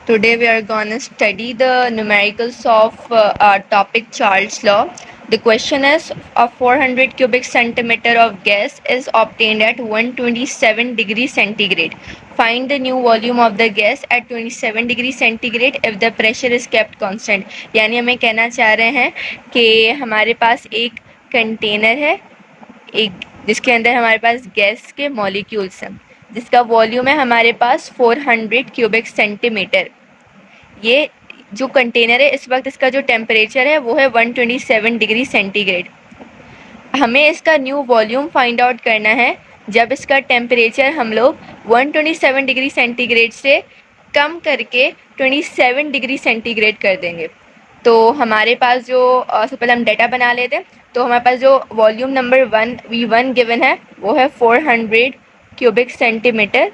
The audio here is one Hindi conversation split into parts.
Today we are going to study the numericals of topic Charles law. The question is, a 400 cubic centimeter of gas is obtained at 127 degrees centigrade. Find the new volume of the gas at 27 degrees centigrade if the pressure is kept constant. यानी हमें कहना चाह रहे हैं कि हमारे पास एक कंटेनर है, एक जिसके अंदर हमारे पास गैस के मॉलिक्यूल्स हैं, जिसका वॉल्यूम है हमारे पास 400 क्यूबिक सेंटीमीटर। ये जो कंटेनर है इस वक्त इसका जो टेम्परेचर है वो है 127 डिग्री सेंटीग्रेड। हमें इसका न्यू वॉल्यूम फाइंड आउट करना है जब इसका टेम्परेचर हम लोग 127 डिग्री सेंटीग्रेड से कम करके 27 डिग्री सेंटीग्रेड कर देंगे। तो हमारे पास जो सबसे पहले हम डाटा बना लेते हैं। तो हमारे पास जो वॉल्यूम नंबर V1 गिवन है वो है 400 क्यूबिक सेंटीमीटर।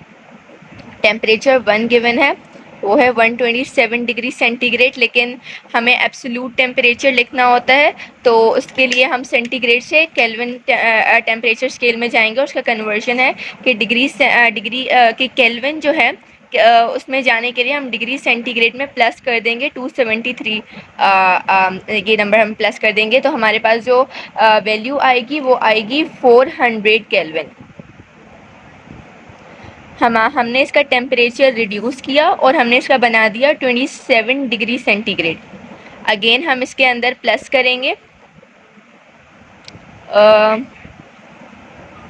टेम्परेचर 1 गिवन है वो है 127 डिग्री सेंटीग्रेड, लेकिन हमें एब्सोल्यूट टेम्परेचर लिखना होता है तो उसके लिए हम सेंटीग्रेड से केल्विन टेम्परेचर स्केल में जाएंगे। उसका कन्वर्जन है कि डिग्री कि केल्विन जो है उसमें जाने के लिए हम डिग्री सेंटीग्रेड में प्लस कर देंगे 273 ये नंबर हम प्लस कर देंगे। तो हमारे पास जो वैल्यू आएगी वो आएगी 400 केल्विन। हमने इसका टेम्परेचर रिड्यूस किया और हमने इसका बना दिया 27 डिग्री सेंटीग्रेड। अगेन हम इसके अंदर प्लस करेंगे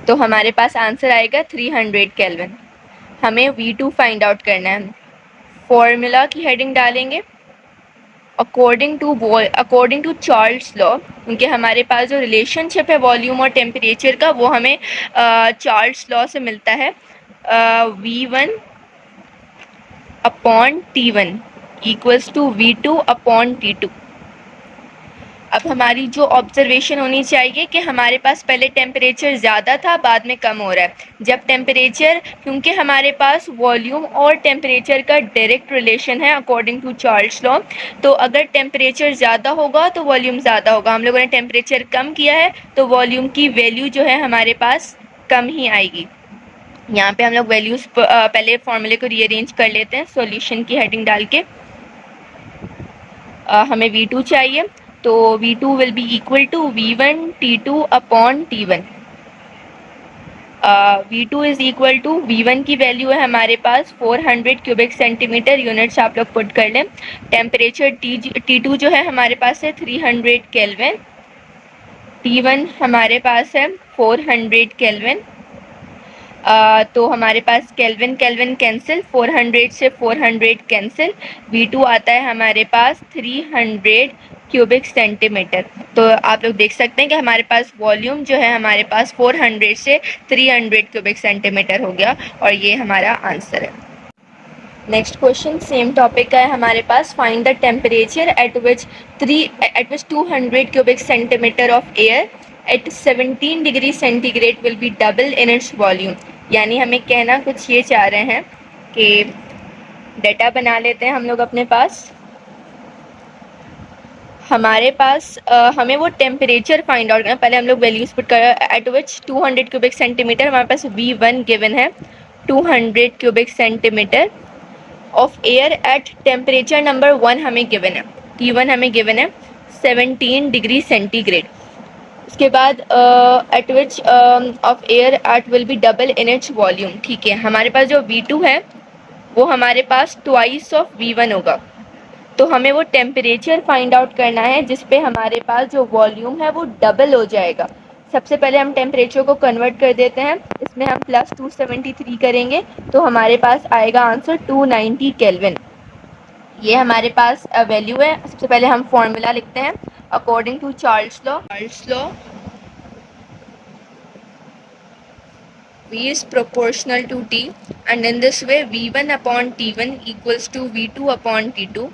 तो हमारे पास आंसर आएगा 300 केल्विन। हमें V2 फाइंड आउट करना है। फॉर्मूला की हेडिंग डालेंगे अकॉर्डिंग टू चार्ल्स लॉ, क्योंकि हमारे पास जो रिलेशनशिप है वॉल्यूम और टेम्परेचर का वो हमें चार्ल्स लॉ से मिलता है। V1 upon T1 equals to V2 upon T2। अब हमारी जो ऑब्जर्वेशन होनी चाहिए कि हमारे पास पहले टेम्परेचर ज़्यादा था, बाद में कम हो रहा है। जब टेम्परेचर, क्योंकि हमारे पास वॉल्यूम और टेम्परेचर का डायरेक्ट रिलेशन है अकॉर्डिंग टू चार्ल्स लॉ, तो अगर टेम्परेचर ज़्यादा होगा तो वॉल्यूम ज़्यादा होगा। हम लोगों ने टेम्परेचर कम किया है तो वॉल्यूम की वैल्यू जो है हमारे पास कम ही आएगी। यहाँ पे हम लोग वैल्यूज़ पहले फॉर्मूले को रीअरेंज कर लेते हैं सॉल्यूशन की हेडिंग डाल के। हमें V2 चाहिए तो V2 will be equal to V1 T2 upon T1। V2 is equal to V1 की वैल्यू है हमारे पास 400 क्यूबिक सेंटीमीटर, यूनिट्स आप लोग पुट कर लें। टेम्परेचर T2 जो है हमारे पास है 300 केल्विन। T1 हमारे पास है 400 केल्विन। तो हमारे पास केल्विन कैंसिल, 400 से 400 कैंसिल। V2 आता है हमारे पास 300 क्यूबिक सेंटीमीटर। तो आप लोग देख सकते हैं कि हमारे पास वॉल्यूम जो है हमारे पास 400 से 300 क्यूबिक सेंटीमीटर हो गया और ये हमारा आंसर है। नेक्स्ट क्वेश्चन सेम टॉपिक का है हमारे पास। Find the temperature at which 200 cubic centimetre of air at 17 degree centigrade will be double in its volume. यानी हमें कहना कुछ ये चाह रहे हैं कि डाटा बना लेते हैं हम लोग अपने पास। हमारे पास हमें वो टेम्परेचर फाइंड आउट करना। पहले हम लोग वैल्यूज पुट कर एट विच 200 क्यूबिक सेंटीमीटर, हमारे पास V1 गिवन है 200 cubic centimetre of air at temperature number 1 हमें गिवन है, T1 हमें गिवन है 17 डिग्री सेंटीग्रेड। उसके बाद eight which of air eight will be double in its volume. ठीक है, हमारे पास जो V2 है वो हमारे पास ट्वाइस ऑफ V1 होगा। तो हमें वो टेम्परेचर फाइंड आउट करना है जिस पे हमारे पास जो वॉल्यूम है वो डबल हो जाएगा। सबसे पहले हम टेम्परेचर को कन्वर्ट कर देते हैं, इसमें हम प्लस 273 करेंगे तो हमारे पास आएगा आंसर 290 केल्विन। ये हमारे पास वैल्यू है। सबसे पहले हम फॉर्मूला लिखते हैं according to Charles law. V is proportional to T and in this way V1 upon T1 equals to V2 upon T2।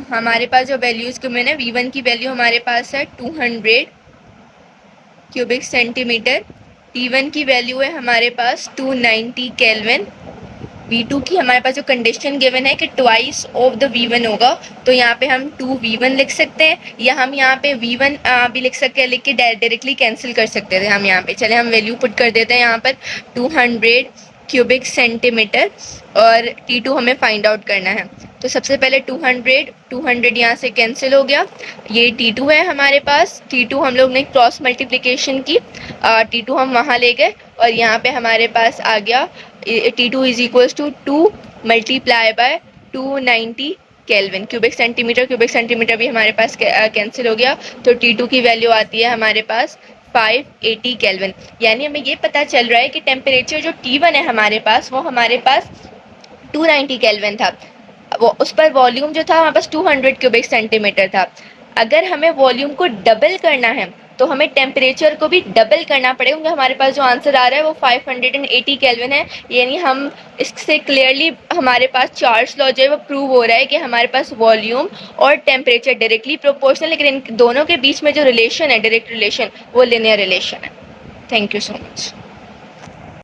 हमारे पास जो वैल्यूज़ गिवन है, V1 की वैल्यू हमारे पास है 200 क्यूबिक सेंटीमीटर, T1 की वैल्यू है हमारे पास 290 केल्विन, V2 की हमारे पास जो कंडीशन गिवन है कि ट्वाइस ऑफ द V1 होगा, तो यहाँ पे हम 2V1 लिख सकते हैं या हम यहाँ पे V1 भी लिख सकते हैं, लिख के डायरेक्टली कैंसिल कर सकते थे हम यहाँ पे। चले हम वैल्यू पुट कर देते हैं यहाँ पर 200 क्यूबिक सेंटीमीटर और T2 हमें फाइंड आउट करना है। तो सबसे पहले 200 यहाँ से कैंसिल हो गया, ये T2 है हमारे पास। T2 हम लोग ने क्रॉस मल्टीप्लिकेशन की, T2 हम वहाँ ले गए और यहाँ पे हमारे पास आ गया T2 is equals to 2 multiply by 290 kelvin. Cubic centimetre भी हमारे पास कैंसिल हो गया, तो T2 की वैल्यू आती है हमारे पास 580 केल्विन। यानी हमें ये पता चल रहा है कि टेम्परेचर जो T1 है हमारे पास, वो हमारे पास 290 केल्विन था। वो उस पर वॉल्यूम जो था हमारे पास 200 क्यूबिक सेंटीमीटर था। अगर हमें वॉल्यूम को डबल करना है तो हमें टेम्परेचर को भी डबल करना पड़ेगा, क्योंकि हमारे पास जो आंसर आ रहा है वो 580 केल्विन है। यानी हम इससे क्लियरली हमारे पास चार्ल्स लॉ जो है वो प्रूव हो रहा है कि हमारे पास वॉल्यूम और टेम्परेचर डायरेक्टली प्रोपोर्शनल, लेकिन इन दोनों के बीच में जो रिलेशन है, डायरेक्ट रिलेशन, वो लिनियर रिलेशन है। Thank you so much.